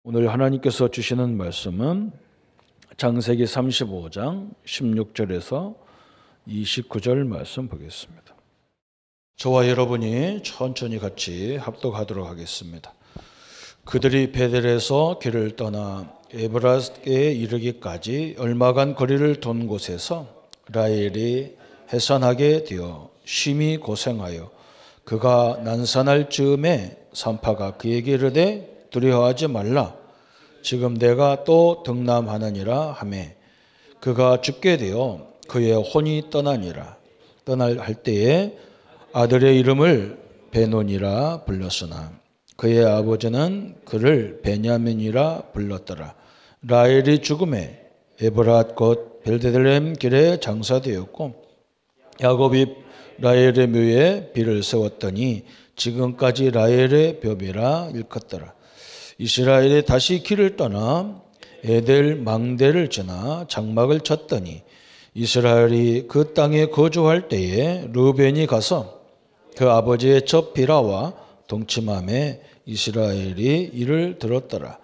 오늘 하나님께서 주시는 말씀은 창세기 35장 16절에서 29절 말씀 보겠습니다. 저와 여러분이 천천히 같이 합독하도록 하겠습니다. 그들이 베델에서 길을 떠나 에브라스에 이르기까지 얼마간 거리를 돈 곳에서 라헬이 해산하게 되어 심히 고생하여 그가 난산할 즈음에 산파가 그에게 이르되 두려워하지 말라. 지금 내가 또 등남하느니라 하매 그가 죽게 되어 그의 혼이 떠나니라. 떠날 할 때에 아들의 이름을 베논이라 불렀으나 그의 아버지는 그를 베냐민이라 불렀더라. 라헬이 죽음에 에브랏 곧 벨드레헴 길에 장사되었고 야곱이 라헬의 묘에 비를 세웠더니 지금까지 라헬의 벽이라 일컫더라. 이스라엘이 다시 길을 떠나 에델 망대를 지나 장막을 쳤더니 이스라엘이 그 땅에 거주할 때에 르벤이 가서 그 아버지의 첩 비라와 동침함에 이스라엘이 이를 들었더라.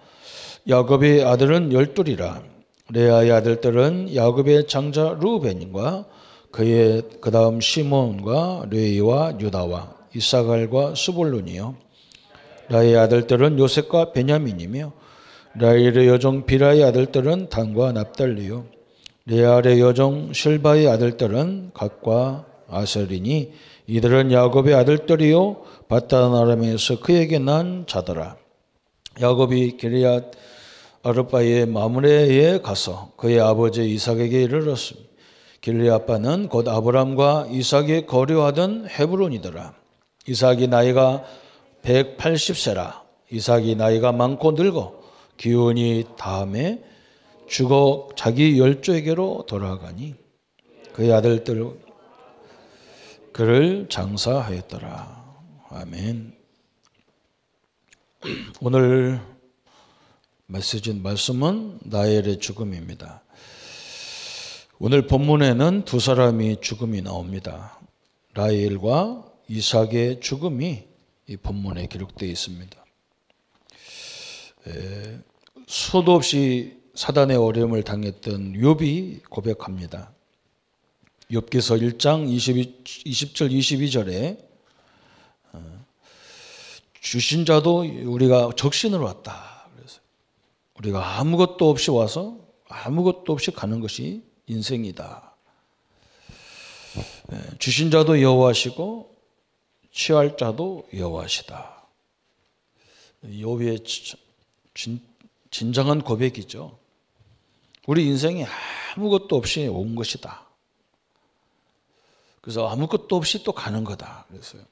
야곱의 아들은 12이라. 레아의 아들들은 야곱의 장자 르벤과 그의 그 다음 시몬과 레위와 유다와 이사갈과 스불론이요. 라의 아들들은 요셉과 베냐민이며 라헬의 여종 비라의 아들들은 단과 납달리요. 레알의 여종 실바의 아들들은 갓과 아셀이니 이들은 야곱의 아들들이요 바단 아람에서 그에게 난 자더라. 야곱이 기럇 아르바의 마므레에 가서 그의 아버지 이삭에게 이르렀으니 길리앗바는 곧 아브람과 이삭이 거류하던 헤브론이더라. 이삭이 나이가 180세라. 이삭이 나이가 많고 늙어 기운이 다음에 죽어 자기 열조에게로 돌아가니 그의 아들들 그를 장사하였더라. 아멘. 오늘 말씀은 라헬의 죽음입니다. 오늘 본문에는 두 사람이 죽음이 나옵니다. 라헬과 이삭의 죽음이 이 본문에 기록되어 있습니다. 수도 없이 사단의 어려움을 당했던 욥이 고백합니다. 욥기서 1장 20절 22절에 주신 자도 우리가 적신으로 왔다. 그래서 우리가 아무것도 없이 와서 아무것도 없이 가는 것이 인생이다. 주신 자도 여호와시고 취할 자도 여호와시다. 욥의 진정한 고백이죠. 우리 인생이 아무것도 없이 온 것이다. 그래서 아무것도 없이 또 가는 거다. 그래서요.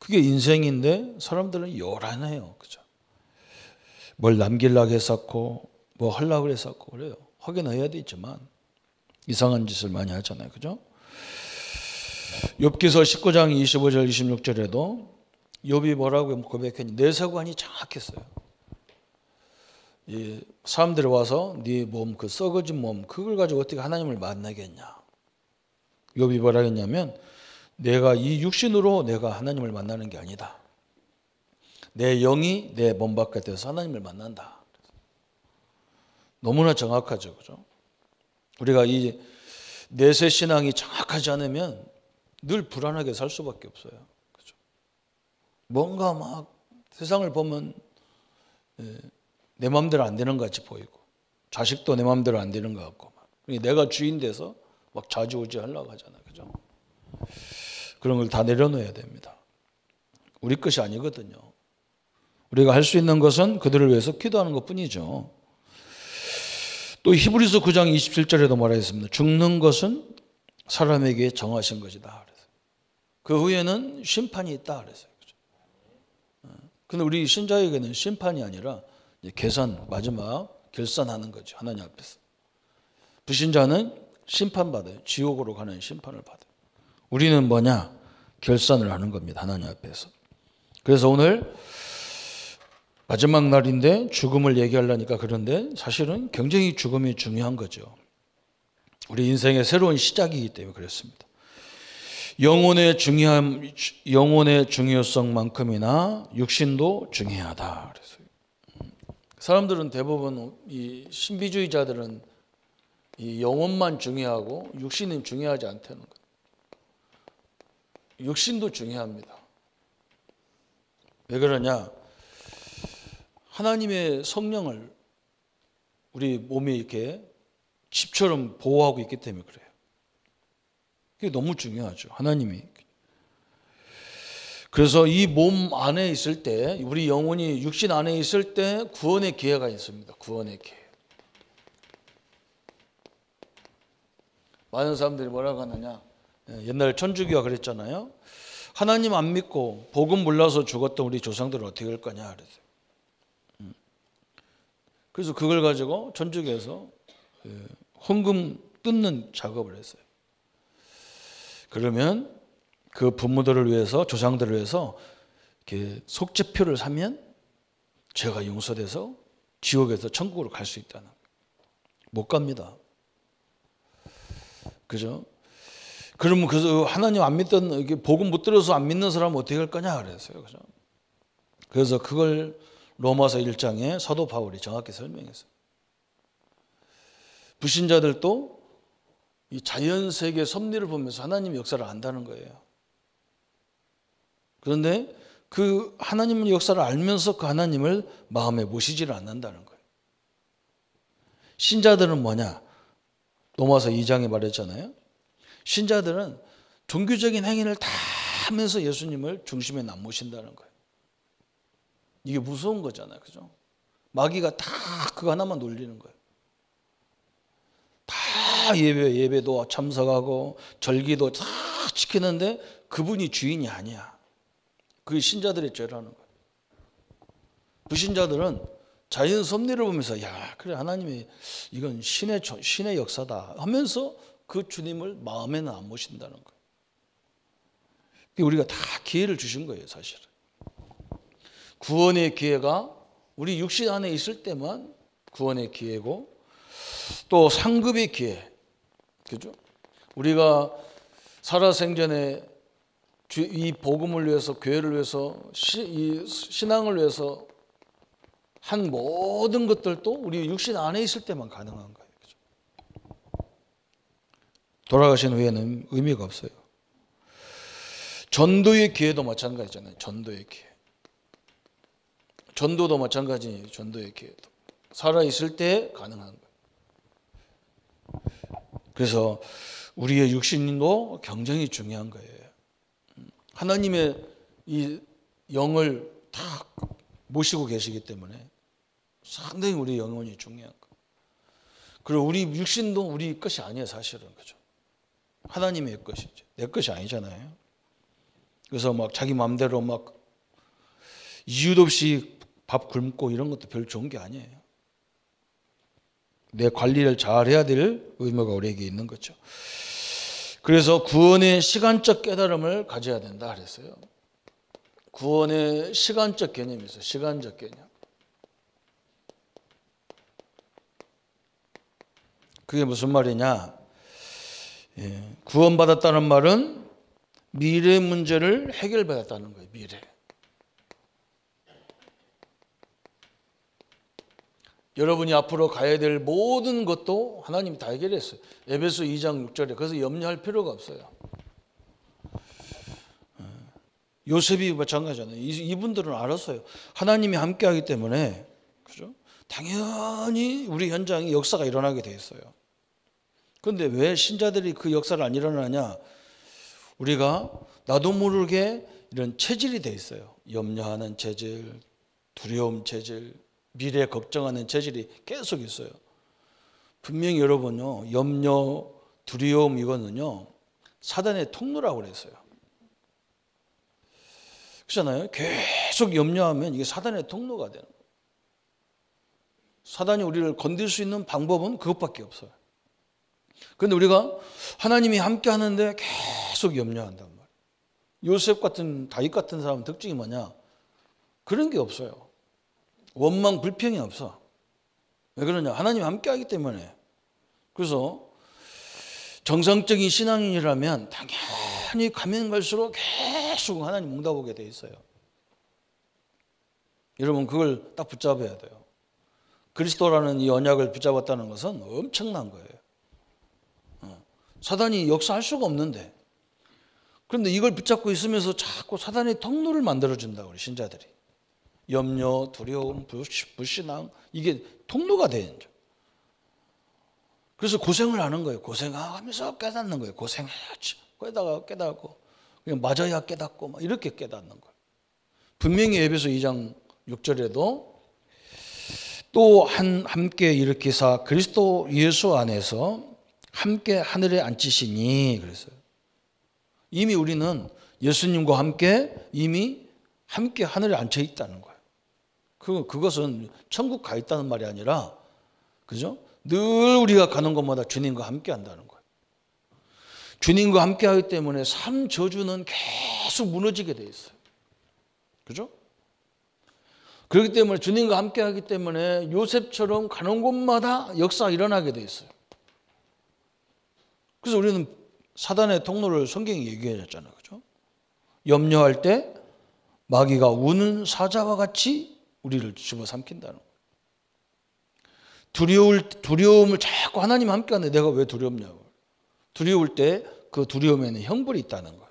그게 인생인데 사람들은 요란해요. 그죠? 뭘 남기려고 했었고 뭐 하려고 했었고 그래요. 하긴 해야 되지만 이상한 짓을 많이 하잖아요. 그죠? 욥기서 19장 25절 26절에도 욥이 뭐라고 고백했니? 내 세관이 장악했어요. 이 사람들이 와서 네 몸, 그 썩어진 몸 그걸 가지고 어떻게 하나님을 만나겠냐. 욥이 뭐라 했냐면 내가 이 육신으로 내가 하나님을 만나는 게 아니다. 내 영이 내 몸 바깥에서 하나님을 만난다. 너무나 정확하죠. 그죠? 우리가 이 내세 신앙이 정확하지 않으면 늘 불안하게 살 수밖에 없어요. 그죠? 뭔가 막 세상을 보면 내 마음대로 안 되는 것 같이 보이고 자식도 내 마음대로 안 되는 것 같고 내가 주인 돼서 막 좌지우지 하려고 하잖아요. 그죠? 그런 걸 다 내려놓아야 됩니다. 우리 것이 아니거든요. 우리가 할 수 있는 것은 그들을 위해서 기도하는 것뿐이죠. 또 히브리서 9장 27절에도 말하였습니다. 죽는 것은 사람에게 정하신 것이다. 그 후에는 심판이 있다 그랬어요. 그런데 우리 신자에게는 심판이 아니라 계산, 마지막 결산하는 거죠. 하나님 앞에서. 불신자는 심판받아요. 지옥으로 가는 심판을 받아요. 우리는 뭐냐? 결산을 하는 겁니다. 하나님 앞에서. 그래서 오늘 마지막 날인데 죽음을 얘기하려니까 그런데 사실은 굉장히 죽음이 중요한 거죠. 우리 인생의 새로운 시작이기 때문에 그렇습니다. 영혼의 중요성만큼이나 육신도 중요하다. 그래서 사람들은 대부분 이 신비주의자들은 이 영혼만 중요하고 육신은 중요하지 않다는 거예요. 육신도 중요합니다. 왜 그러냐? 하나님의 성령을 우리 몸이 이렇게 집처럼 보호하고 있기 때문에 그래요. 그게 너무 중요하죠. 하나님이. 그래서 이 몸 안에 있을 때, 우리 영혼이 육신 안에 있을 때 구원의 기회가 있습니다. 구원의 기회. 많은 사람들이 뭐라고 하느냐? 옛날에 천주교가 그랬잖아요. 하나님 안 믿고 복음 몰라서 죽었던 우리 조상들은 어떻게 할 거냐 그랬어요. 그래서 그걸 가지고 천주교에서 헌금 뜯는 작업을 했어요. 그러면 그 부모들을 위해서, 조상들을 위해서 이렇게 속죄표를 사면 죄가 용서돼서 지옥에서 천국으로 갈 수 있다는 거예요. 못 갑니다. 그죠? 그러면 그래서 하나님 안 믿던, 복음 못 들어서 안 믿는 사람은 어떻게 할 거냐 그랬어요. 그죠? 그래서 그걸 로마서 1장에 사도 바울이 정확히 설명했어요. 불신자들도 이 자연세계 섭리를 보면서 하나님의 역사를 안다는 거예요. 그런데 그 하나님의 역사를 알면서 그 하나님을 마음에 모시지를 않는다는 거예요. 신자들은 뭐냐? 로마서 2장에 말했잖아요. 신자들은 종교적인 행위를 다 하면서 예수님을 중심에 안 모신다는 거예요. 이게 무서운 거잖아요. 그죠? 마귀가 다 그거 하나만 놀리는 거예요. 다 예배도 참석하고 절기도 다 지키는데 그분이 주인이 아니야. 그게 신자들의 죄라는 거예요. 불신자들은 자연 섭리를 보면서 야, 그래 하나님이 이건 신의 역사다 하면서 그 주님을 마음에는 안 모신다는 거예요. 우리가 다 기회를 주신 거예요, 사실은. 구원의 기회가 우리 육신 안에 있을 때만 구원의 기회고, 또 상급의 기회, 그죠? 우리가 살아생전에 이 복음을 위해서, 교회를 위해서, 이 신앙을 위해서 한 모든 것들도 우리 육신 안에 있을 때만 가능한 거예요. 그죠? 돌아가신 후에는 의미가 없어요. 전도의 기회도 마찬가지잖아요. 전도의 기회. 전도도 마찬가지예요. 전도의 기회도. 살아있을 때 가능한 거예요. 그래서 우리의 육신도 굉장히 중요한 거예요. 하나님의 이 영을 다 모시고 계시기 때문에 상당히 우리 영혼이 중요한 거예요. 그리고 우리 육신도 우리 것이 아니에요, 사실은. 그죠? 하나님의 것이죠. 내 것이 아니잖아요. 그래서 막 자기 마음대로 막 이유도 없이 밥 굶고 이런 것도 별로 좋은 게 아니에요. 내 관리를 잘 해야 될 의무가 우리에게 있는 거죠. 그래서 구원의 시간적 깨달음을 가져야 된다 그랬어요. 구원의 시간적 개념이 있어요. 시간적 개념. 그게 무슨 말이냐? 구원받았다는 말은 미래 문제를 해결받았다는 거예요. 미래. 여러분이 앞으로 가야 될 모든 것도 하나님이 다 해결했어요. 에베소 2장 6절에. 그래서 염려할 필요가 없어요. 요셉이 마찬가지잖아요. 이분들은 알았어요. 하나님이 함께하기 때문에, 그죠? 당연히 우리 현장에 역사가 일어나게 돼 있어요. 그런데 왜 신자들이 그 역사를 안 일어나냐? 우리가 나도 모르게 이런 체질이 돼 있어요. 염려하는 체질, 두려움 체질, 미래 걱정하는 체질이 계속 있어요. 분명히 여러분요, 염려, 두려움 이거는요, 사단의 통로라고 그랬어요. 그렇잖아요. 계속 염려하면 이게 사단의 통로가 되는 거예요. 사단이 우리를 건들 수 있는 방법은 그것밖에 없어요. 그런데 우리가 하나님이 함께 하는데 계속 염려한단 말이에요. 요셉 같은, 다윗 같은 사람은 특징이 뭐냐? 그런 게 없어요. 원망, 불평이 없어. 왜 그러냐? 하나님이 함께 하기 때문에. 그래서 정상적인 신앙인이라면 당연히 가면 갈수록 계속 하나님 응답하게 돼 있어요. 여러분 그걸 딱 붙잡아야 돼요. 그리스도라는 이 언약을 붙잡았다는 것은 엄청난 거예요. 사단이 역사할 수가 없는데, 그런데 이걸 붙잡고 있으면서 자꾸 사단의 통로를 만들어준다고 우리 신자들이. 염려, 두려움, 불신앙, 이게 통로가 되는 거죠. 그래서 고생을 하는 거예요. 고생하면서 깨닫는 거예요. 고생해야지. 거기다가 깨닫고 그냥 맞아야 깨닫고 막 이렇게 깨닫는 거예요. 분명히 에베소 2장 6절에도 또 함께 일으키사 그리스도 예수 안에서 함께 하늘에 앉히시니 그랬어요. 이미 우리는 예수님과 함께 이미 함께 하늘에 앉혀 있다는 거예요. 그것은 천국 가 있다는 말이 아니라, 그죠? 늘 우리가 가는 곳마다 주님과 함께 한다는 거예요. 주님과 함께 하기 때문에 삶 저주는 계속 무너지게 돼 있어요. 그죠? 그렇기 때문에 주님과 함께 하기 때문에 요셉처럼 가는 곳마다 역사가 일어나게 돼 있어요. 그래서 우리는 사단의 통로를 성경이 얘기해줬잖아요. 그죠? 염려할 때 마귀가 우는 사자와 같이 우리를 집어삼킨다는 거예요. 두려움을 자꾸 하나님 함께 하는데 내가 왜 두렵냐고. 두려울 때 그 두려움에는 형벌이 있다는 거예요.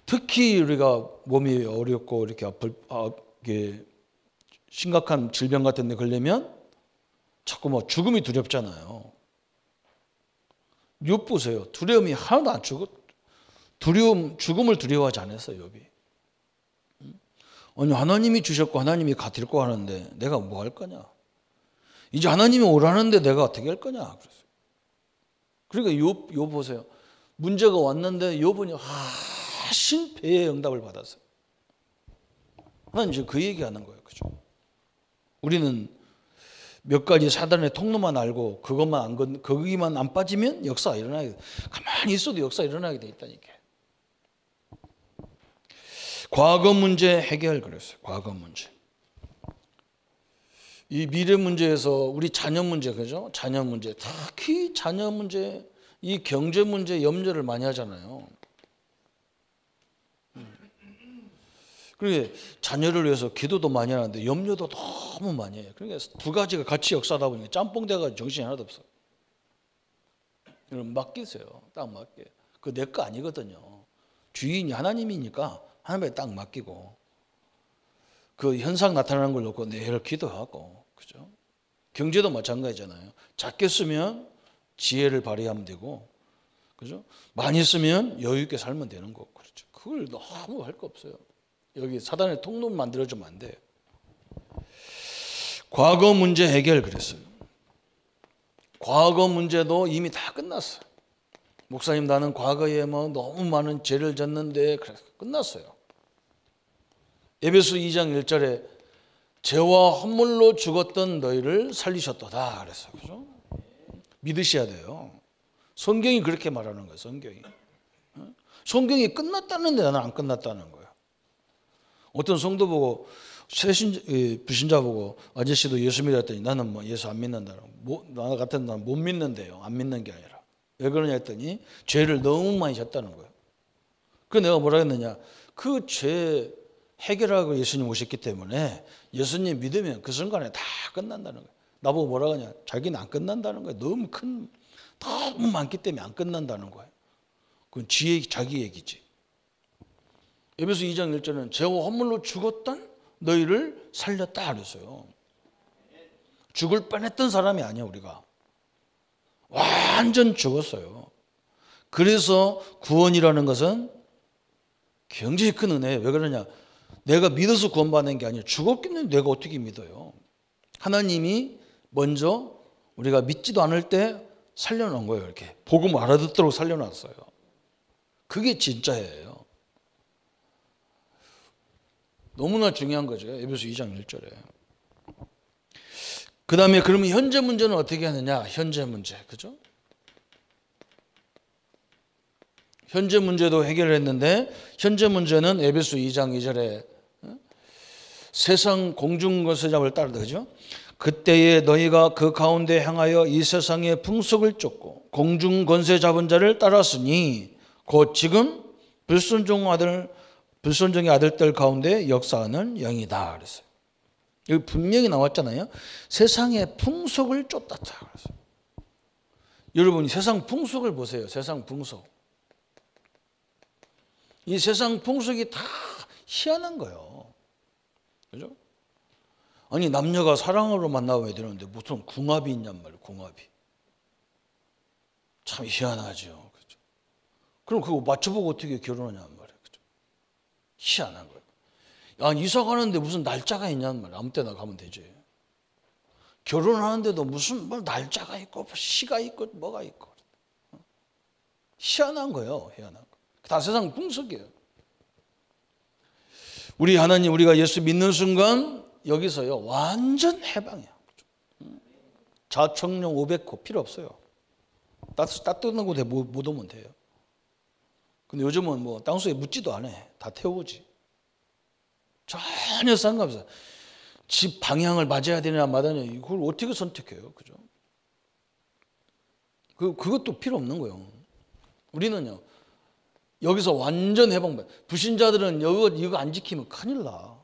특히 우리가 몸이 어렵고 이렇게 이렇게 심각한 질병 같은 데 걸리면 자꾸 뭐 죽음이 두렵잖아요. 욥 보세요. 두려움이 하나도 안 죽음을 두려워하지 않았어요, 욥이. 아니, 하나님이 주셨고 하나님이 가딜고 하는데 내가 뭐 할 거냐? 이제 하나님이 오라는데 내가 어떻게 할 거냐? 그랬어요. 그러니까 욥 보세요. 문제가 왔는데 욥은 하신 배의 응답을 받았어요. 하나님 지금 그 얘기하는 거예요, 그죠? 우리는 몇 가지 사단의 통로만 알고 거기만 안 빠지면 역사가 일어나게 돼. 가만히 있어도 역사가 일어나게 돼 있다니까. 과거 문제 해결 그랬어요. 과거 문제. 이 미래 문제에서 우리 자녀 문제, 그죠? 자녀 문제, 특히 자녀 문제, 이 경제 문제 염려를 많이 하잖아요. 그러게 자녀를 위해서 기도도 많이 하는데 염려도 너무 많이 해요. 그러니까 두 가지가 같이 역사하다 보니까 짬뽕 돼가지고 정신이 하나도 없어요. 여러분 맡기세요. 딱 맡겨. 그거 내 거 아니거든요. 주인이 하나님이니까 하나님에 딱 맡기고, 그 현상 나타나는 걸 놓고 내일 기도하고, 그죠? 경제도 마찬가지잖아요. 작게 쓰면 지혜를 발휘하면 되고, 그죠? 많이 쓰면 여유 있게 살면 되는 거고, 그렇죠? 그걸 너무 할 거 없어요. 여기 사단의 통로 만들어주면 안 돼요. 과거 문제 해결 그랬어요. 과거 문제도 이미 다 끝났어요. 목사님, 나는 과거에 뭐 너무 많은 죄를 졌는데 그래서 끝났어요. 에베소 2장 1절에 죄와 허물로 죽었던 너희를 살리셨도다 그랬어요. 그죠? 믿으셔야 돼요. 성경이 그렇게 말하는 거예요. 성경이 끝났다는데 나는 안 끝났다는 거예요. 어떤 성도 보고 불신자 보고 아저씨도 예수 믿었더니 나는 뭐 예수 안 믿는다고. 나 같은 나는 못 믿는데요. 안 믿는 게 아니라. 왜 그러냐 했더니 죄를 너무 많이 졌다는 거예요. 그래서 내가 뭐라 했느냐. 그 죄 해결하고 예수님 오셨기 때문에 예수님 믿으면 그 순간에 다 끝난다는 거예요. 나보고 뭐라 하냐. 자기는 안 끝난다는 거예요. 너무 많기 때문에 안 끝난다는 거예요. 그건 자기 얘기지. 에베소 2장 1절은 죄와 허물로 죽었던 너희를 살렸다 그랬어요. 죽을 뻔했던 사람이 아니야 우리가. 완전 죽었어요. 그래서 구원이라는 것은 굉장히 큰 은혜예요. 왜 그러냐. 내가 믿어서 구원받는 게 아니라 죽었겠는데 내가 어떻게 믿어요. 하나님이 먼저 우리가 믿지도 않을 때 살려놓은 거예요. 이렇게 복음 알아듣도록 살려놨어요. 그게 진짜예요. 너무나 중요한 거죠. 에베소 2장 1절에. 그 다음에 그러면 현재 문제는 어떻게 하느냐. 현재 문제. 그죠? 현재 문제도 해결했는데 현재 문제는 에베소 2장 2절에 세상 공중권세잡을 따르다. 그죠? 그때에 너희가 그 가운데 향하여 이 세상의 풍속을 쫓고 공중권세 잡은 자를 따랐으니 곧 지금 불순종의 아들들 가운데 역사하는 영이다 그랬어요. 여기 분명히 나왔잖아요. 세상의 풍속을 쫓았다. 그래서 여러분이 세상 풍속을 보세요. 세상 풍속. 이 세상 풍속이 다 희한한 거예요. 그죠? 아니 남녀가 사랑으로 만나야 되는데 무슨 궁합이 있냔 말이에요. 궁합이. 참 희한하죠. 그죠? 그럼 그거 맞춰보고 어떻게 결혼하냔 말이에요. 그죠? 희한한 거예요. 아니 이사 가는데 무슨 날짜가 있냔 말이에요. 아무 때나 가면 되지. 결혼하는데도 무슨 뭐 날짜가 있고 시가 있고 뭐가 있고. 희한한 거예요. 희한한 거. 다 세상 풍속이에요. 우리 하나님 우리가 예수 믿는 순간 여기서요 완전 해방이야. 자청령 500호 필요 없어요. 따뜻한 곳에 못 오면 돼요. 근데 요즘은 뭐 땅속에 묻지도 않아. 다 태우지. 전혀 상관없어요. 집 방향을 맞아야 되냐 마다냐 이걸 어떻게 선택해요. 그죠? 그것도 필요 없는 거예요. 우리는요 여기서 완전 해방받아. 불신자들은 이거 안 지키면 큰일 나.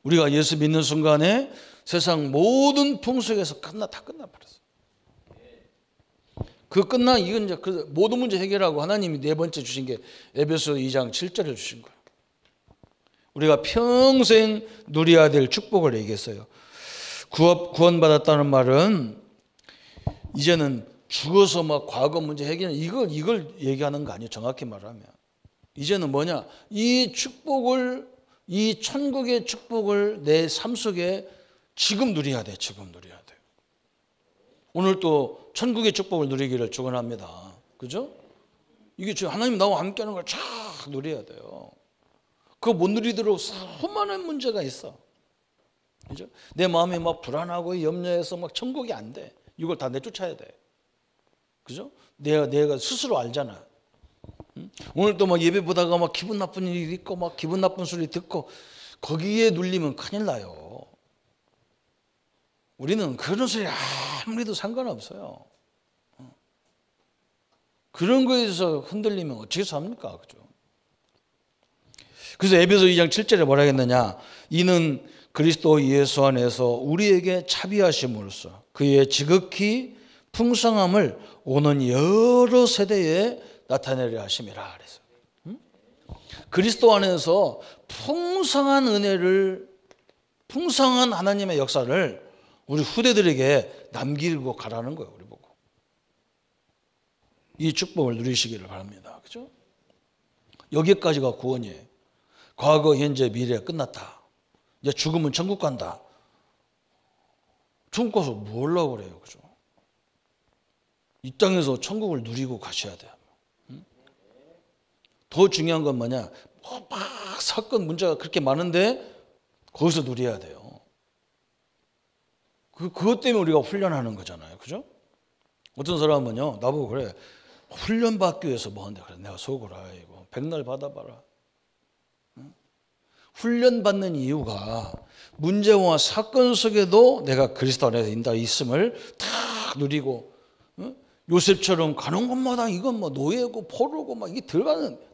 우리가 예수 믿는 순간에 세상 모든 풍속에서 다 끝나버렸어. 이건 이제 모든 문제 해결하고 하나님이 네 번째 주신 게 에베소 2장 7절을 주신 거예요. 우리가 평생 누려야 될 축복을 얘기했어요. 구원받았다는 말은 이제는 죽어서 막 과거 문제 해결 이걸 얘기하는 거 아니에요. 정확히 말하면 이제는 뭐냐 이 축복을 이 천국의 축복을 내 삶 속에 지금 누려야 돼. 지금 누려야 돼. 오늘 또 천국의 축복을 누리기를 축원합니다. 그죠? 이게 지금 하나님 나와 함께하는 걸 쫙 누려야 돼요. 그거 못 누리도록 수많은 문제가 있어. 그죠? 내 마음이 막 불안하고 염려해서 막 천국이 안 돼. 이걸 다 내쫓아야 돼. 그죠? 내가 스스로 알잖아. 오늘 또 막 예배 보다가 막 기분 나쁜 일이 있고 막 기분 나쁜 소리 듣고 거기에 눌리면 큰일 나요. 우리는 그런 소리 아무리 해도 상관없어요. 그런 거에서 흔들리면 어떻게 삽니까? 그죠? 그래서 에베소 2장 7절에 뭐라 했느냐? 이는 그리스도 예수 안에서 우리에게 차비하심으로써 그의 지극히 풍성함을 오는 여러 세대에 나타내려 하심이라 그래서 그리스도 안에서 풍성한 은혜를 풍성한 하나님의 역사를 우리 후대들에게 남기고 가라는 거예요. 우리 보고 이 축복을 누리시기를 바랍니다. 그죠? 여기까지가 구원이에요. 과거, 현재, 미래 끝났다. 이제 죽으면 천국 간다. 천국 가서 뭐 하려고 그래요. 그죠? 이 땅에서 천국을 누리고 가셔야 돼요. 더 중요한 건 뭐냐? 막 사건 문제가 그렇게 많은데 거기서 누려야 돼요. 그것 때문에 우리가 훈련하는 거잖아요. 그죠? 어떤 사람은요, 나보고 그래. 훈련 받기 위해서 뭐 한다 그래. 내가 속을 아이고 백날 받아봐라. 훈련 받는 이유가 문제와 사건 속에도 내가 그리스도 안에서 있음을 다 누리고 요셉처럼 가는 곳마다 이건 뭐 노예고 포로고 막 이게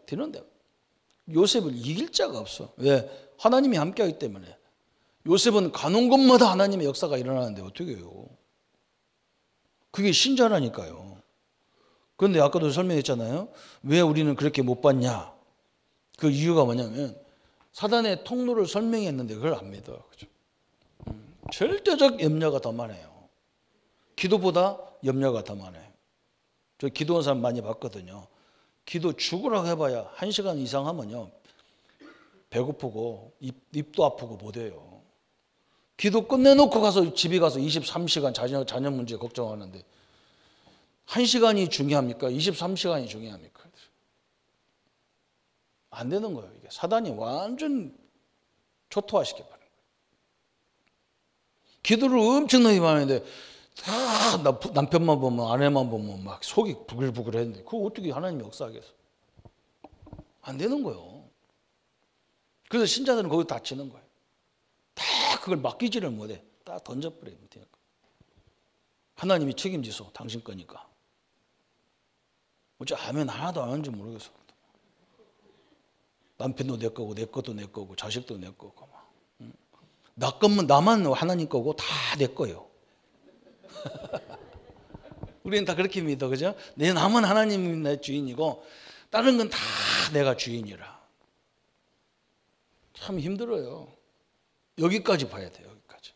되는데 요셉을 이길 자가 없어. 왜? 하나님이 함께하기 때문에. 요셉은 가는 곳마다 하나님의 역사가 일어나는데 어떻게 해요? 그게 신자라니까요. 그런데 아까도 설명했잖아요. 왜 우리는 그렇게 못 봤냐? 그 이유가 뭐냐면 사단의 통로를 설명했는데 그걸 안 믿어요. 그죠? 절대적 염려가 더 많아요. 기도보다 염려가 더 많아요. 저 기도하는 사람 많이 봤거든요. 기도 죽으라고 해봐야 1시간 이상 하면요. 배고프고 입도 아프고 못해요. 기도 끝내놓고 가서 집에 가서 23시간 자녀 문제 걱정하는데 1시간이 중요합니까? 23시간이 중요합니까? 안 되는 거예요. 이게 사단이 완전 초토화시켜버린 거예요. 기도를 엄청나게 많이 하는데 다 남편만 보면 아내만 보면 막 속이 부글부글 했는데 그거 어떻게 하나님이 역사하겠어? 안 되는 거예요. 그래서 신자들은 거기 다치는 거예요. 다 그걸 맡기지를 못해. 다 던져버려요. 하나님이 책임지소. 당신 거니까. 어째 아멘 하나도 안 하는지 모르겠어. 남편도 내 거고 내 것도 내 거고 자식도 내 거고 막. 나 것만 나만 하나님 거고 다 내 거요. 우리는 다 그렇게 믿어, 그죠? 내 남은 하나님이 내 주인이고 다른 건 다 내가 주인이라. 참 힘들어요. 여기까지 봐야 돼요. 여기까지.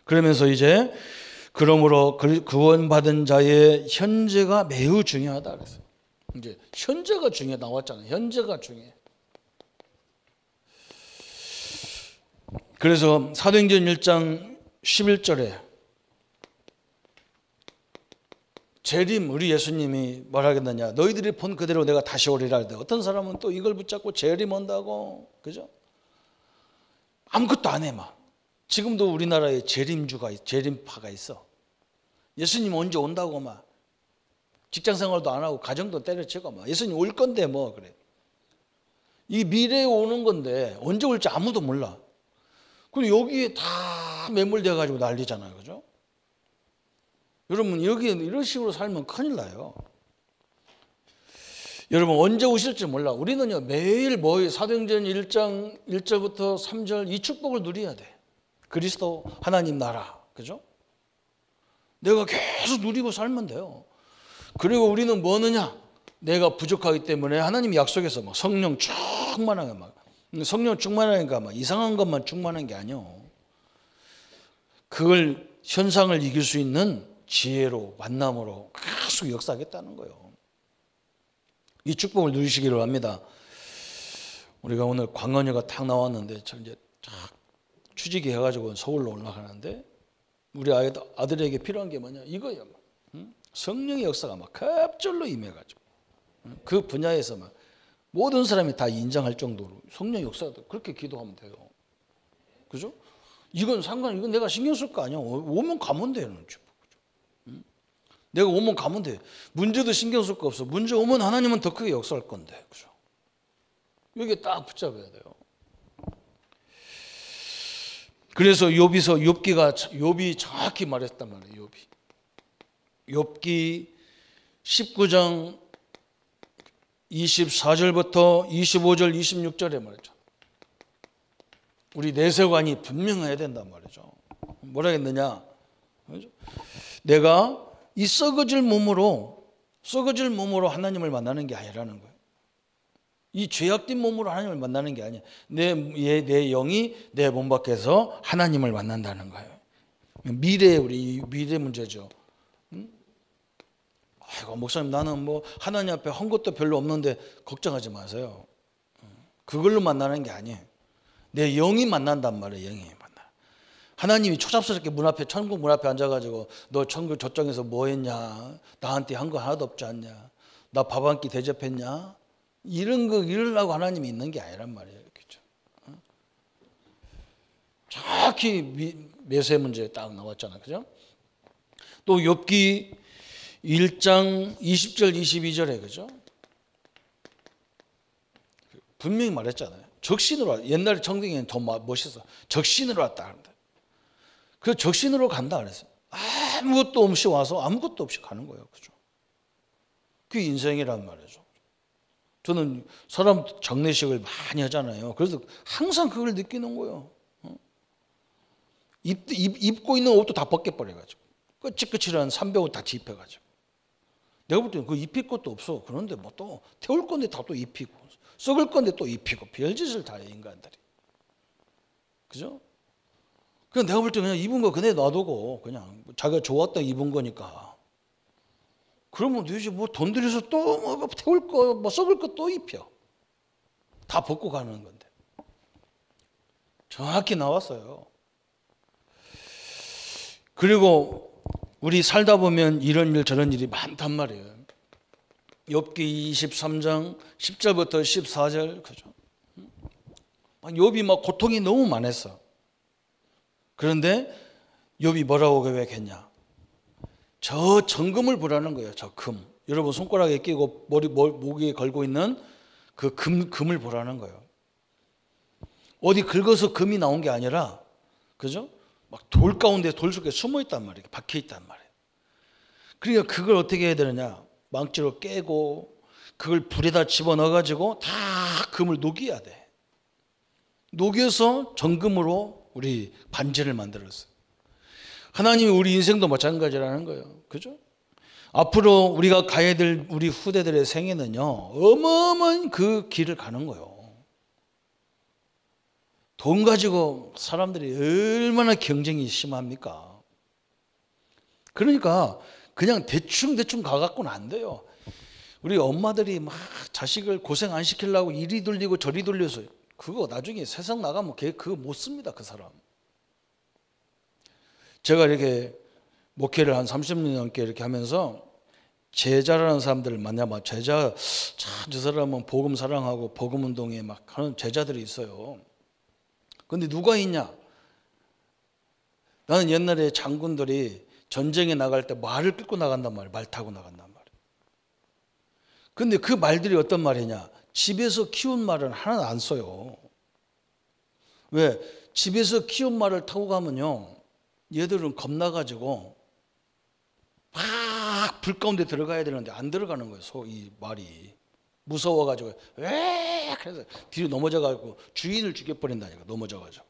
그러면서 이제 그러므로 구원받은 자의 현재가 매우 중요하다 그랬어요. 이제 현재가 중요해 나왔잖아요. 현재가 중요해. 그래서 사도행전 1장 11절에 재림, 우리 예수님이 뭐라겠느냐, 너희들이 본 그대로 내가 다시 오리라 할 때 어떤 사람은 또 이걸 붙잡고 재림 온다고, 그죠? 아무것도 안 해. 막 지금도 우리나라에 재림파가 있어. 예수님 언제 온다고 막 직장생활도 안 하고 가정도 때려치고 막 예수님 올 건데 뭐 그래. 이 미래에 오는 건데 언제 올지 아무도 몰라. 그리고 여기에 다 매몰돼 가지고 난리잖아요, 그죠? 여러분 여기 이런 식으로 살면 큰일 나요. 여러분 언제 오실지 몰라. 우리는요 매일 사도행전 1장 1절부터 3절 이 축복을 누려야 돼. 그리스도 하나님 나라, 그죠? 내가 계속 누리고 살면 돼요. 그리고 우리는 뭐느냐? 내가 부족하기 때문에 하나님이 약속해서 막 성령 충만하게 막 성령 충만하니까 막 이상한 것만 충만한 게 아니요. 그걸 현상을 이길 수 있는 지혜로 만남으로 계속 역사하겠다는 거예요. 이 축복을 누리시기를 합니다. 우리가 오늘 광원여가 탁 나왔는데 저 이제 탁 취직이 해가지고 서울로 올라가는데 우리 아들에게 필요한 게 뭐냐 이거예요. 성령의 역사가 막 갑절로 임해가지고 그 분야에서 막 모든 사람이 다 인정할 정도로 성령 역사도 그렇게 기도하면 돼요. 그죠? 이건 내가 신경 쓸 거 아니야. 오면 가면 되는 줄. 내가 오면 가면 돼. 문제도 신경 쓸 거 없어. 문제 오면 하나님은 더 크게 역사할 건데. 그죠? 여기에 딱 붙잡아야 돼요. 그래서 욥이 정확히 말했단 말이에요. 욥기 19장 24절부터 25절 26절에 말이죠. 우리 내세관이 분명해야 된단 말이죠. 뭐라 했느냐? 내가 이 썩어질 몸으로 하나님을 만나는 게 아니라는 거예요. 이 죄악된 몸으로 하나님을 만나는 게 아니야. 내 영이 내 몸 밖에서 하나님을 만난다는 거예요. 우리 미래 문제죠. 아이고 목사님 나는 뭐 하나님 앞에 한 것도 별로 없는데 걱정하지 마세요. 그걸로 만나는 게 아니에요. 내 영이 만난단 말이에요. 영이 만나. 하나님이 초잡스럽게 천국 문 앞에 앉아가지고 너 천국 저쪽에서 뭐 했냐? 나한테 한 거 하나도 없지 않냐? 나 밥 한 끼 대접했냐? 이런 거 이러려고 하나님이 있는 게 아니란 말이에요. 그렇죠? 정확히 매세 문제에 딱 나왔잖아요. 그죠? 또 욥기 1장 20절 22절에 그죠? 분명히 말했잖아요. 적신으로 왔다. 옛날에 청동기는 더 멋있어. 적신으로 왔다. 그 적신으로 간다 그랬어요. 아무것도 없이 와서 아무것도 없이 가는 거예요. 그죠? 그게 인생이란 말이죠. 저는 사람 장례식을 많이 하잖아요. 그래서 항상 그걸 느끼는 거예요. 입고 있는 옷도 다 벗겨버려가지고 끄치끄치한 삼배옷 다 입혀가지고 내가 볼 때는 그 입힐 것도 없어. 그런데 뭐 또 태울 건데 다 또 입히고 썩을 건데 또 입히고 별짓을 다 해 인간들이. 그죠? 그냥 내가 볼 때 그냥 입은 거 그냥 놔두고 그냥 자기가 좋았다 입은 거니까. 그러면 도대체 뭐 돈 들여서 또 뭐 태울 거 뭐 썩을 거 또 입혀. 다 벗고 가는 건데. 정확히 나왔어요. 그리고 우리 살다 보면 이런 일 저런 일이 많단 말이에요. 욥기 23장 10절부터 14절 그죠? 욥이 막 고통이 너무 많았어. 그런데 욥이 뭐라고 고백했냐? 저 정금을 보라는 거예요. 저 금. 여러분 손가락에 끼고 목에 걸고 있는 그 금을 보라는 거예요. 어디 긁어서 금이 나온 게 아니라 그죠? 막 돌 가운데 돌 속에 숨어 있단 말이에요. 박혀 있단 말이에요. 그러니까 그걸 어떻게 해야 되느냐? 망치로 깨고 그걸 불에다 집어넣어 가지고 다 금을 녹여야 돼. 녹여서 정금으로 우리 반지를 만들었어요. 하나님이 우리 인생도 마찬가지라는 거예요. 그죠? 앞으로 우리가 가야 될 우리 후대들의 생애는요, 어마어마한 그 길을 가는 거예요. 돈 가지고 사람들이 얼마나 경쟁이 심합니까? 그러니까 그냥 대충 가갖고는 안 돼요. 우리 엄마들이 막 자식을 고생 안 시키려고 이리 돌리고 저리 돌려서 그거 나중에 세상 나가면 그거 못 씁니다, 그 사람. 제가 이렇게 목회를 한 30년 넘게 이렇게 하면서 제자라는 사람들을 만나봐. 제자, 참, 저 사람은 복음 사랑하고 복음 운동에 막 하는 제자들이 있어요. 근데 누가 있냐? 나는 옛날에 장군들이 전쟁에 나갈 때 말을 끌고 나간단 말이에요. 말 타고 나간단 말이에요. 근데 그 말들이 어떤 말이냐? 집에서 키운 말은 하나도 안 써요. 왜? 집에서 키운 말을 타고 가면요, 얘들은 겁나가지고 막 불 가운데 들어가야 되는데 안 들어가는 거예요. 이 말이 무서워가지고 왜 그래서 뒤로 넘어져가지고 주인을 죽여버린다니까. 넘어져가지고.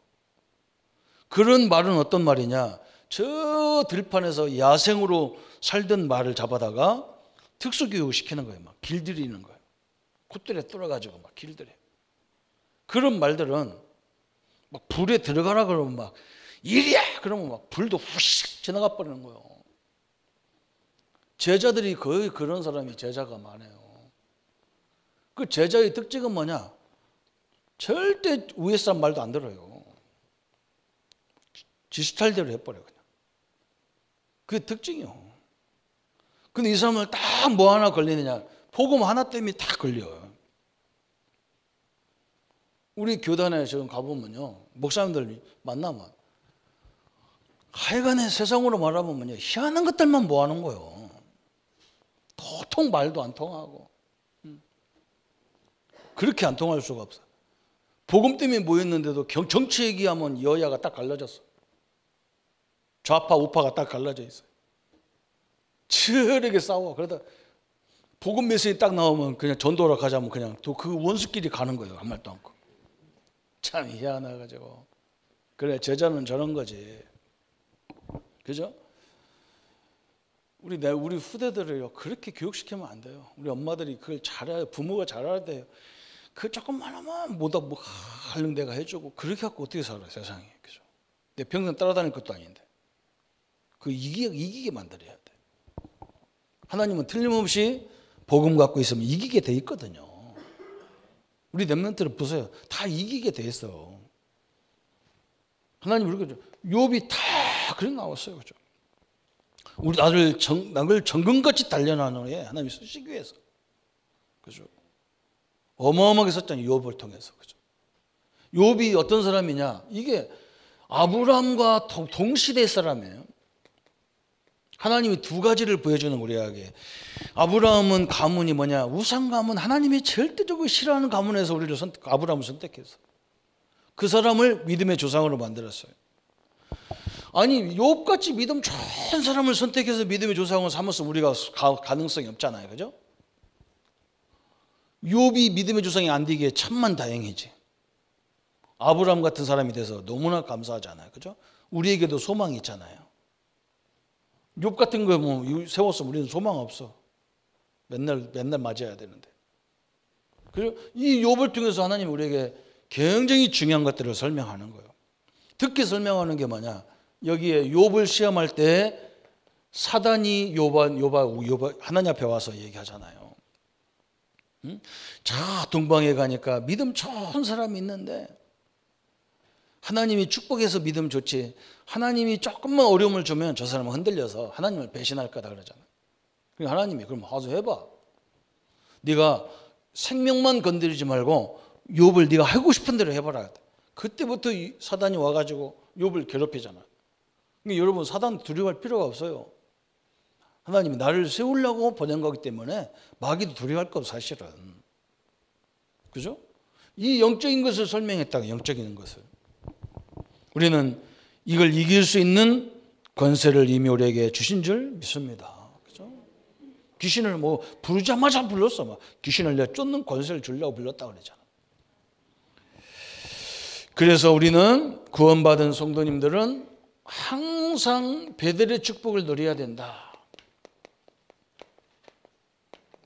그런 말은 어떤 말이냐? 저 들판에서 야생으로 살던 말을 잡아다가 특수교육 시키는 거예요. 막 길들이는 거예요. 콧들에 뚫어가지고 막 길들여. 그런 말들은 막 불에 들어가라 그러면 막 이리야 그러면 막 불도 후식 지나가 버리는 거예요. 제자들이 거의 그런 사람이 제자가 많아요. 그 제자의 특징은 뭐냐? 절대 위에 사람 말도 안 들어요. 지 스타일대로 해버려요, 그냥. 그게 특징이요. 근데 이 사람은 딱 뭐 하나 걸리느냐? 복음 하나 때문에 딱 걸려요. 우리 교단에 지금 가보면요, 목사님들 만나면 하여간에 세상으로 말하면요, 희한한 것들만 뭐 하는 거예요. 도통 말도 안 통하고. 그렇게 안 통할 수가 없어요. 복음 때문에 모였는데도 정치 얘기하면 여야가 딱 갈라졌어. 좌파 우파가 딱 갈라져 있어요. 치열하게 싸워. 그러다 복음 메시지 딱 나오면 그냥 전도로 가자면 그냥 또 그 원수끼리 가는 거예요. 한 말도 않고. 참 희한해가지고. 그래, 제자는 저런 거지. 그죠? 우리 후대들을요, 그렇게 교육시키면 안 돼요. 우리 엄마들이 그걸 잘해야, 부모가 잘해야 돼요. 그 조금만 하면 뭐다 뭐 하는 데가 해주고, 그렇게 갖고 어떻게 살아요, 세상에. 그죠? 내 평생 따라다닐 것도 아닌데. 그 이기게 만들어야 돼. 하나님은 틀림없이 복음 갖고 있으면 이기게 돼 있거든요. 우리 렘넌트를 보세요. 다 이기게 돼 있어. 하나님 우리가 욥이 다 그래 나왔어요. 그죠? 우리 나를 정금같이 단련하는 애 하나님이 쓰시기 위해서. 그죠? 어마어마하게 썼잖아요. 욥을 통해서. 그죠? 욥이 어떤 사람이냐? 이게 아브라함과 동시대 사람이에요. 하나님이 두 가지를 보여주는 우리에게. 아브라함은 가문이 뭐냐? 우상 가문, 하나님이 절대적으로 싫어하는 가문에서 아브라함을 선택했어. 그 사람을 믿음의 조상으로 만들었어요. 아니, 욥같이 믿음 좋은 사람을 선택해서 믿음의 조상으로 삼아서 우리가 가능성이 없잖아요. 그죠? 욥이 믿음의 조상이 안 되기에 천만 다행이지. 아브라함 같은 사람이 돼서 너무나 감사하잖아요. 그죠? 우리에게도 소망이 있잖아요. 욥 같은 거 뭐 세웠으면 우리는 소망 없어. 맨날 맞아야 되는데. 그리고 이 욥을 통해서 하나님 우리에게 굉장히 중요한 것들을 설명하는 거예요. 특히 설명하는 게 뭐냐? 여기에 욥을 시험할 때 사단이 욥 하나님 앞에 와서 얘기하잖아요. 응? 자, 동방에 가니까 믿음 좋은 사람이 있는데 하나님이 축복해서 믿음 좋지, 하나님이 조금만 어려움을 주면 저 사람은 흔들려서 하나님을 배신할 거다 그러잖아요. 그러니까 하나님이 그럼 와서 해봐. 네가 생명만 건드리지 말고 욥을 네가 하고 싶은 대로 해봐라. 그때부터 사단이 와가지고 욥을 괴롭히잖아. 그러니까 여러분, 사단 두려워할 필요가 없어요. 하나님이 나를 세우려고 보낸 거기 때문에 마귀도 두려워할 거 사실은. 그죠? 이 영적인 것을 설명했다가 영적인 것을. 우리는 이걸 이길 수 있는 권세를 이미 우리에게 주신 줄 믿습니다. 그죠? 귀신을 뭐 부르자마자 불렀어. 막 귀신을 내가 쫓는 권세를 주려고 불렀다 그러잖아. 그래서 우리는 구원받은 성도님들은 항상 베델의 축복을 누려야 된다.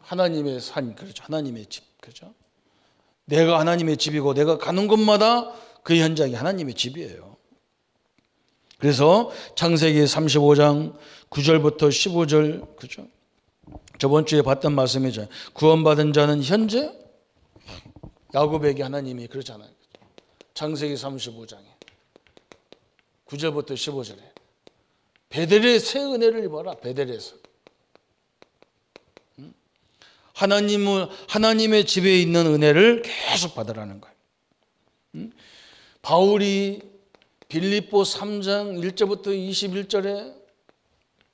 하나님의 산, 그렇죠. 하나님의 집, 그렇죠. 내가 하나님의 집이고 내가 가는 곳마다 그 현장이 하나님의 집이에요. 그래서 창세기 35장 9절부터 15절, 그렇죠. 저번 주에 봤던 말씀이죠. 구원받은 자는 현재 야곱에게 하나님이 그렇잖아요. 창세기 35장에 9절부터 15절에 베델의 새 은혜를 입어라. 베델에서 하나님의 집에 있는 은혜를 계속 받으라는 거예요. 바울이 빌립보 3장 1절부터 21절에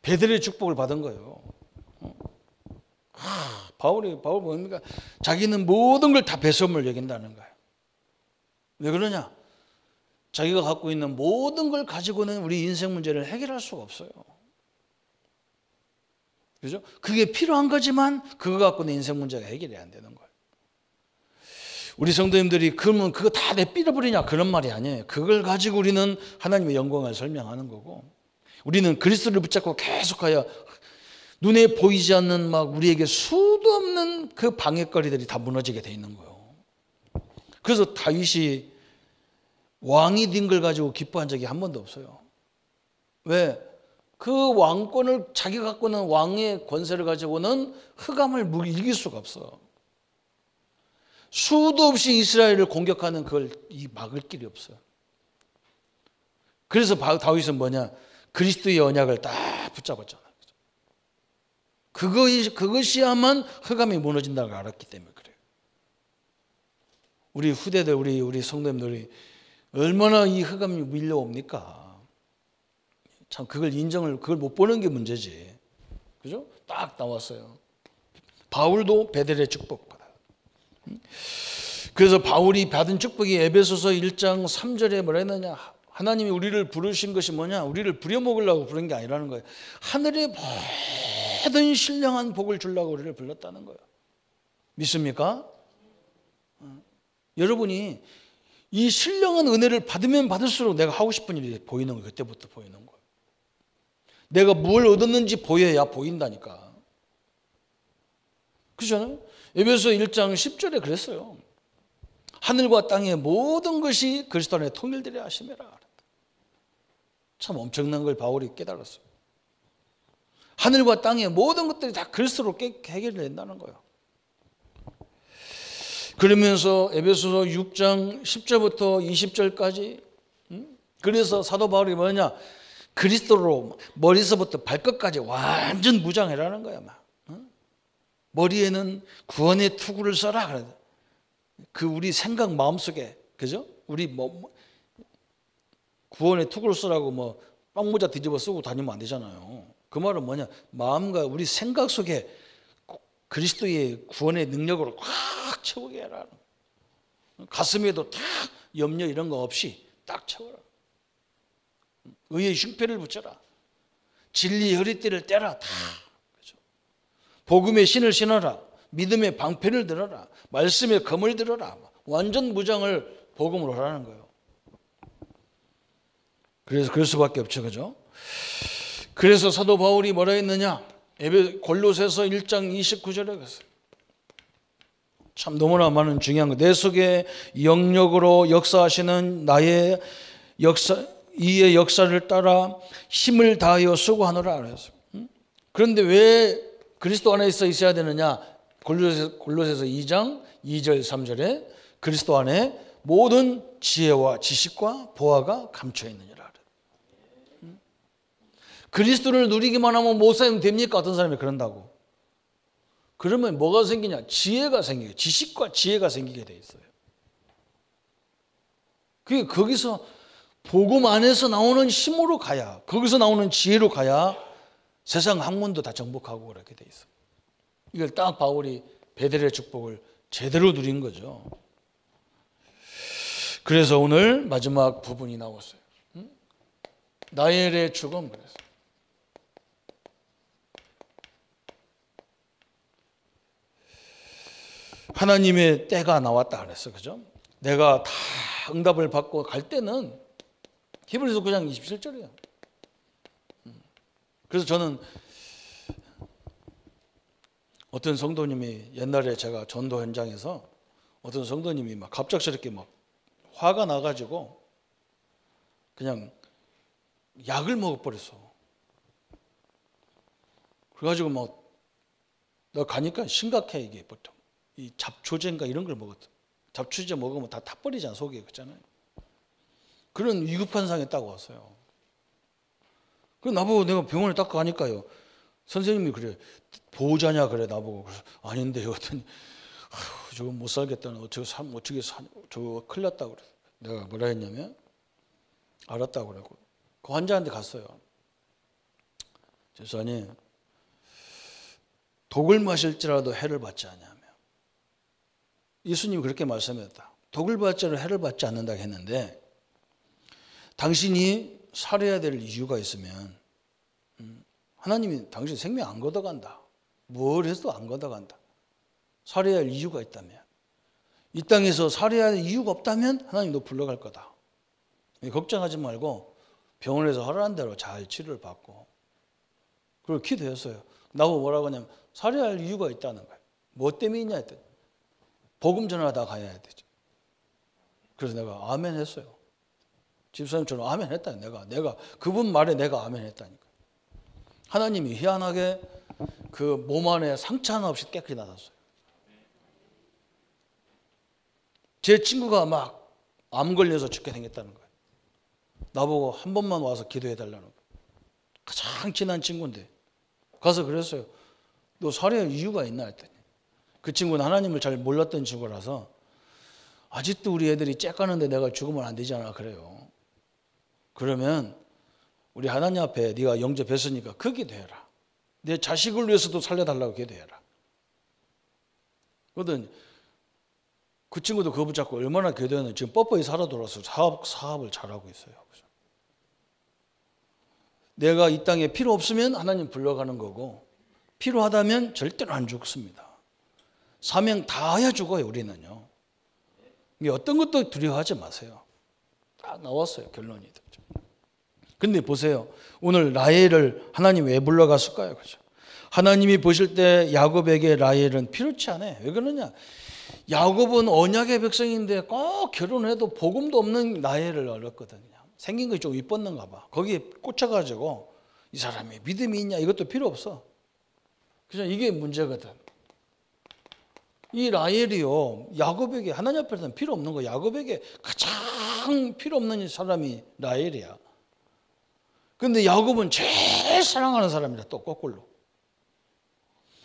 베델의 축복을 받은 거예요. 바울이 뭡니까? 자기는 모든 걸 다 배설물 여긴다는 거예요. 왜 그러냐? 자기가 갖고 있는 모든 걸 가지고는 우리 인생 문제를 해결할 수가 없어요. 그죠? 그게 필요한 거지만 그거 갖고는 인생 문제가 해결이 안 되는 거예요. 우리 성도님들이 그러면 그거 다 내삘어버리냐 그런 말이 아니에요. 그걸 가지고 우리는 하나님의 영광을 설명하는 거고, 우리는 그리스도를 붙잡고 계속하여 눈에 보이지 않는 막 우리에게 수도 없는 그 방해거리들이 다 무너지게 돼 있는 거예요. 그래서 다윗이 왕이 된 걸 가지고 기뻐한 적이 한 번도 없어요. 왜? 그 왕권을 자기가 갖고 있는 왕의 권세를 가지고는 흑암을 이길 수가 없어. 수도 없이 이스라엘을 공격하는 그걸 막을 길이 없어요. 그래서 다윗은 뭐냐? 그리스도의 언약을 딱 붙잡았잖아요. 그것이야만 흑암이 무너진다는 걸 알았기 때문에 그래요. 우리 후대들, 우리 성도님들이 얼마나 이 흑암이 밀려옵니까? 참 그걸 못 보는 게 문제지. 그죠? 딱 나왔어요. 바울도 베델의 축복 받아요. 그래서 바울이 받은 축복이 에베소서 1장 3절에 뭐라 했느냐? 하나님이 우리를 부르신 것이 뭐냐? 우리를 부려먹으려고 부른 게 아니라는 거예요. 하늘의 모든 신령한 복을 주려고 우리를 불렀다는 거예요. 믿습니까? 여러분이 이 신령한 은혜를 받으면 받을수록 내가 하고 싶은 일이 보이는 거예요. 그때부터 보이는 거예요. 내가 뭘 얻었는지 보여야 보인다니까. 그렇잖아요? 에베소 1장 10절에 그랬어요. 하늘과 땅의 모든 것이 그리스도 안에 통일되려 하심이라. 참 엄청난 걸 바울이 깨달았어요. 하늘과 땅의 모든 것들이 다 그리스도로 해결된다는 거예요. 그러면서 에베소서 6장 10절부터 20절까지 그래서 사도 바울이 뭐냐? 그리스도로 머리서부터 발끝까지 완전 무장해라는 거야. 머리에는 구원의 투구를 써라. 그래. 그 우리 생각 마음속에, 그죠? 우리 구원의 투구를 쓰라고 빵모자 뒤집어 쓰고 다니면 안 되잖아요. 그 말은 뭐냐? 마음과 우리 생각 속에 그리스도의 구원의 능력으로 꽉 채우게 해라. 가슴에도 다 염려 이런 거 없이 딱 채워라. 의의 흉패를 붙여라. 진리의 허리띠를 떼라. 다. 그렇죠? 복음의 신을 신어라. 믿음의 방패를 들어라. 말씀의 검을 들어라. 완전 무장을 복음으로 하라는 거예요. 그래서 그럴 수밖에 없죠. 그죠? 그래서 사도 바울이 뭐라 했느냐? 골로새서 1장 29절에 갔어요. 참 너무나 많은 중요한 거. 내 속에 영력으로 역사하시는 나의 이의 역사를 따라 힘을 다하여 수고하노라 그랬어요. 그런데 왜 그리스도 안에 있어야 되느냐? 골로새서 2장 2절 3절에 그리스도 안에 모든 지혜와 지식과 보화가 감춰 있느니라. 그리스도를 누리기만 하면 못 살면 됩니까? 어떤 사람이 그런다고. 그러면 뭐가 생기냐? 지혜가 생겨요. 지식과 지혜가 생기게 돼 있어요. 그게 거기서 복음 안에서 나오는 힘으로 가야, 거기서 나오는 지혜로 가야 세상 학문도 다 정복하고 그렇게 돼 있어요. 이걸 딱 바울이 베델의 축복을 제대로 누린 거죠. 그래서 오늘 마지막 부분이 나왔어요. 나엘의 죽음. 그래서 하나님의 때가 나왔다 그랬어, 그죠? 내가 다 응답을 받고 갈 때는 히브리서 9장 27절이에요. 그래서 저는 어떤 성도님이 옛날에 제가 전도 현장에서 어떤 성도님이 막 갑작스럽게 막 화가 나가지고 그냥 약을 먹어버렸어. 그래가지고 막 나 가니까 심각해. 이게 보통 이 잡초제인가 이런 걸 먹었다. 잡초제 먹으면 다 타버리잖아. 속에. 그렇잖아요. 그런 위급한 상황에 딱 왔어요. 그래서 나보고 내가 병원에 딱 가니까요, 선생님이 그래, 보호자냐 그래. 나보고. 그래서 아닌데요. 그랬더니 저거 못 살겠다는, 어떻게 저거 큰일 났다고 그래. 내가 뭐라 했냐면 알았다고 그러고 그 환자한테 갔어요. 집사님, 독을 마실지라도 해를 받지 않냐며. 예수님이 그렇게 말씀했다. 독을 마실지라도 해를 받지 않는다고 했는데, 당신이 살아야 될 이유가 있으면 하나님이 당신 생명 안 걷어간다. 뭘 해도 안 걷어간다. 살아야 할 이유가 있다면, 이 땅에서 살아야 할 이유가 없다면 하나님 너 불러갈 거다. 걱정하지 말고 병원에서 허락한 대로 잘 치료를 받고. 그리고 기도했어요. 나보고 뭐라고 하냐면 살아야 할 이유가 있다는 거예요. 뭐 때문이냐 했더니 복음 전하다 가야 되죠. 그래서 내가 아멘 했어요. 집사님처럼 아멘 했다. 내가 그분 말에 내가 아멘 했다니까. 하나님이 희한하게 그 몸 안에 상처 하나 없이 깨끗이 나았어요. 제 친구가 막 암 걸려서 죽게 생겼다는 거예요. 나보고 한 번만 와서 기도해 달라는 거예요. 가장 친한 친구인데 가서 그랬어요. 너 살아야 할 이유가 있나 했더니, 그 친구는 하나님을 잘 몰랐던 친구라서 아직도 우리 애들이 째까는데 내가 죽으면 안 되잖아 그래요. 그러면 우리 하나님 앞에 네가 영접했으니까 그 기도해라. 내 자식을 위해서도 살려달라고 기도해라. 그러더니 그 친구도 그거 붙잡고 얼마나 기도했는지 지금 뻣뻣이 살아 돌아서 사업을 잘하고 있어요. 내가 이 땅에 필요 없으면 하나님 불러가는 거고, 필요하다면 절대로 안 죽습니다. 사명 다해야 죽어요. 우리는요. 어떤 것도 두려워하지 마세요. 딱 나왔어요. 결론이. 근데 보세요. 오늘 라헬을 하나님 왜 불러갔을까요? 그죠? 하나님이 보실 때 야곱에게 라헬은 필요치 않아요. 왜 그러냐? 야곱은 언약의 백성인데 꼭 결혼해도 복음도 없는 라헬을 얻었거든요. 생긴 것이 좀 이뻤는가 봐. 거기에 꽂혀가지고 이 사람이 믿음이 있냐 이것도 필요 없어. 그죠? 이게 문제거든. 이 라헬이요, 야곱에게 하나님 앞에서는 필요 없는 거. 야곱에게 가장 필요 없는 사람이 라헬이야. 근데 야곱은 제일 사랑하는 사람이라 또 거꾸로.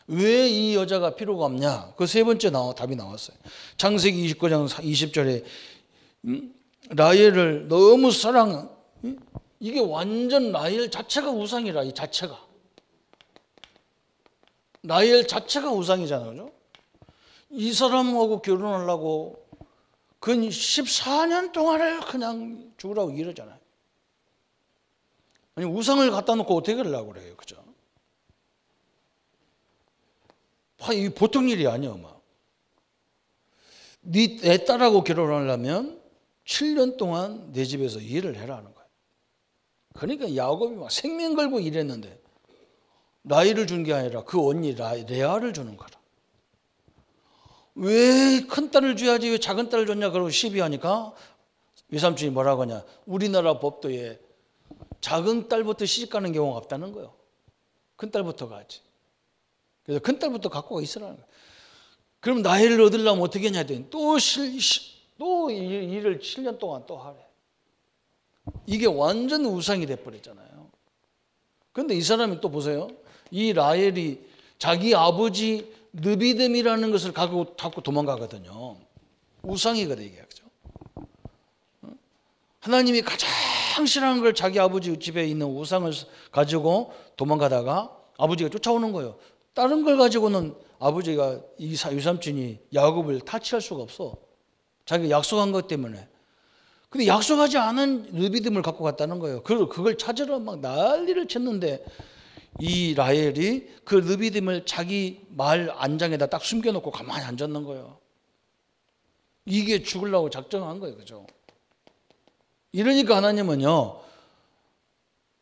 왜 이 여자가 필요가 없냐? 그 세 번째 답이 나왔어요. 창세기 29장 20절에 라헬을 너무 사랑, 이게 완전 라헬 자체가 우상이라. 이 자체가 라헬 자체가 우상이잖아요. 그죠? 이 사람하고 결혼하려고 근 14년 동안을 그냥 죽으라고 이러잖아요. 아니 우상을 갖다 놓고 어떻게 하려고 그래요. 그죠? 이 보통 일이 아니야. 내 딸하고 결혼하려면 7년 동안 내 집에서 일을 해라는 거예요. 그러니까 야곱이 막 생명 걸고 일했는데 라헬을 준 게 아니라 그 언니 레아를 주는 거라. 왜 큰 딸을 줘야지 왜 작은 딸을 줬냐 그러고 시비하니까 외삼촌이 뭐라고 하냐. 우리나라 법도에 작은 딸부터 시집가는 경우가 없다는 거예요. 큰 딸부터 가지. 그래서 큰 딸부터 갖고 있으라는 거예요. 그럼 라헬을 얻으려면 어떻게 하냐 했더니 또 일을 7년 동안 또 하래. 이게 완전 우상이 돼버렸잖아요. 그런데 이 사람이 또 보세요. 이 라헬이 자기 아버지 느비듬이라는 것을 갖고 도망가거든요. 우상이거든 이게. 그죠? 하나님이 가장 싫어하는 걸 자기 아버지 집에 있는 우상을 가지고 도망가다가 아버지가 쫓아오는 거예요. 다른 걸 가지고는 아버지가 유삼촌이 야곱을 타치할 수가 없어. 자기가 약속한 것 때문에. 근데 약속하지 않은 느비듬을 갖고 갔다는 거예요. 그걸 찾으러 막 난리를 쳤는데 이 라헬이 그 느비듬을 자기 말 안장에다 딱 숨겨놓고 가만히 앉았는 거예요. 이게 죽으려고 작정한 거예요. 그죠? 이러니까 하나님은요,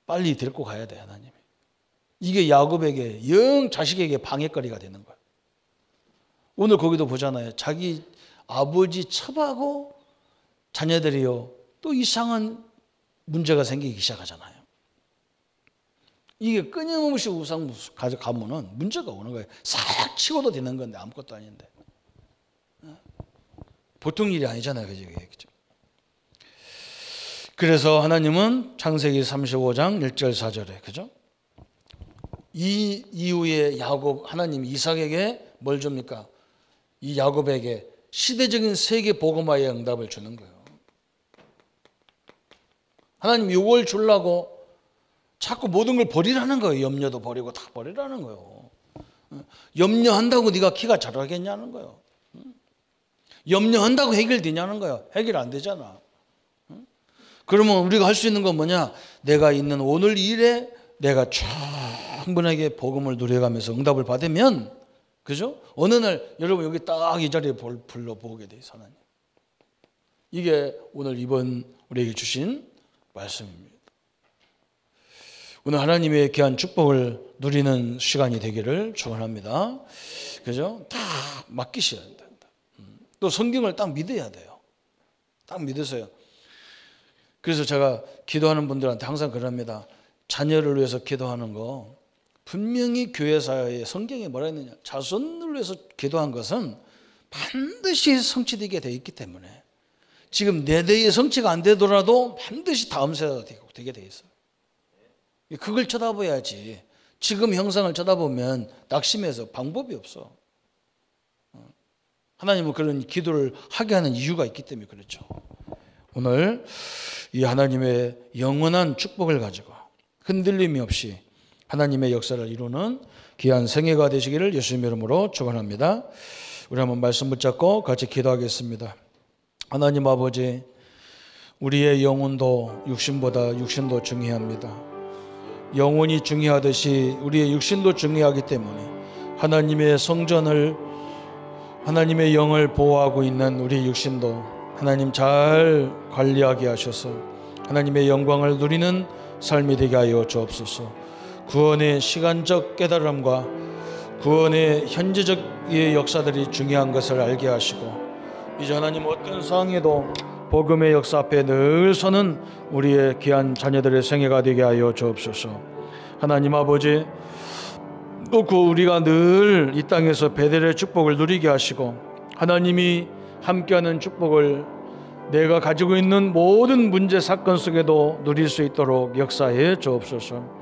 빨리 데리고 가야 돼, 하나님이. 이게 야곱에게, 영 자식에게 방해거리가 되는 거예요. 오늘 거기도 보잖아요. 자기 아버지 첩하고 자녀들이요, 또 이상한 문제가 생기기 시작하잖아요. 이게 끊임없이 우상 가져가면은 문제가 오는 거예요. 싹 치고도 되는 건데 아무것도 아닌데. 보통 일이 아니잖아요. 그죠? 그래서 하나님은 창세기 35장 1절 4절에, 그죠? 이 이후에 야곱, 하나님 이삭에게 뭘 줍니까? 이 야곱에게 시대적인 세계 복음화의 응답을 주는 거예요. 하나님 이걸 주려고 자꾸 모든 걸 버리라는 거예요. 염려도 버리고 다 버리라는 거예요. 염려한다고 네가 키가 자라겠냐는 거예요. 염려한다고 해결되냐는 거예요. 해결 안 되잖아. 그러면 우리가 할 수 있는 건 뭐냐? 내가 있는 오늘 일에 내가 충분하게 복음을 누려가면서 응답을 받으면, 그죠? 어느 날 여러분 여기 딱 이 자리에 불러보게 돼 있어, 하나님. 이게 오늘 이번 우리에게 주신 말씀입니다. 오늘 하나님의 귀한 축복을 누리는 시간이 되기를 축원합니다. 그죠? 다 맡기셔야 된다. 또 성경을 딱 믿어야 돼요. 딱 믿으세요. 그래서 제가 기도하는 분들한테 항상 그럽니다. 자녀를 위해서 기도하는 거, 분명히 교회사에 성경에 뭐라 했느냐, 자손을 위해서 기도한 것은 반드시 성취되게 되어 있기 때문에 지금 내 대의 성취가 안 되더라도 반드시 다음 세대가 되게 되어 있어요. 그걸 쳐다봐야지. 지금 형상을 쳐다보면 낙심해서 방법이 없어. 하나님은 그런 기도를 하게 하는 이유가 있기 때문에 그렇죠. 오늘 이 하나님의 영원한 축복을 가지고 흔들림이 없이 하나님의 역사를 이루는 귀한 생애가 되시기를 예수님의 이름으로 축원합니다. 우리 한번 말씀 붙잡고 같이 기도하겠습니다. 하나님 아버지, 우리의 영혼도 육신도 중요합니다. 영혼이 중요하듯이 우리의 육신도 중요하기 때문에 하나님의 성전을, 하나님의 영을 보호하고 있는 우리 육신도 하나님 잘 관리하게 하셔서 하나님의 영광을 누리는 삶이 되게 하여 주옵소서. 구원의 시간적 깨달음과 구원의 현재적 역사들이 중요한 것을 알게 하시고, 이제 하나님 어떤 상황에도 복음의 역사 앞에 늘 서는 우리의 귀한 자녀들의 생애가 되게 하여 주옵소서. 하나님 아버지, 또 우리가 늘 이 땅에서 베델의 축복을 누리게 하시고 하나님이 함께하는 축복을 내가 가지고 있는 모든 문제 사건 속에도 누릴 수 있도록 역사해 주옵소서.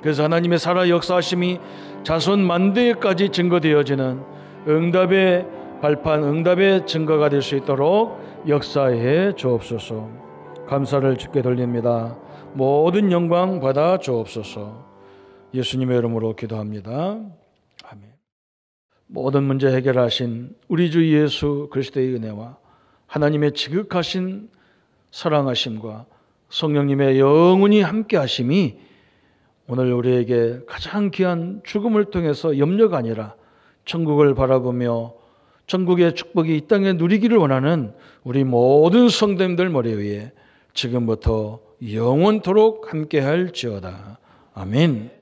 그래서 하나님의 살아 역사하심이 자손 만대까지 증거되어지는 응답의 발판, 응답의 증거가 될 수 있도록 역사해 주옵소서. 감사를 주께 돌립니다. 모든 영광 받아 주옵소서. 예수님의 이름으로 기도합니다. 아멘. 모든 문제 해결하신 우리 주 예수 그리스도의 은혜와 하나님의 지극하신 사랑하심과 성령님의 영원히 함께 하심이 오늘 우리에게 가장 귀한 죽음을 통해서 염려가 아니라 천국을 바라보며 천국의 축복이 이 땅에 누리기를 원하는 우리 모든 성도님들 머리 위에 지금부터 영원토록 함께 할지어다. 아멘.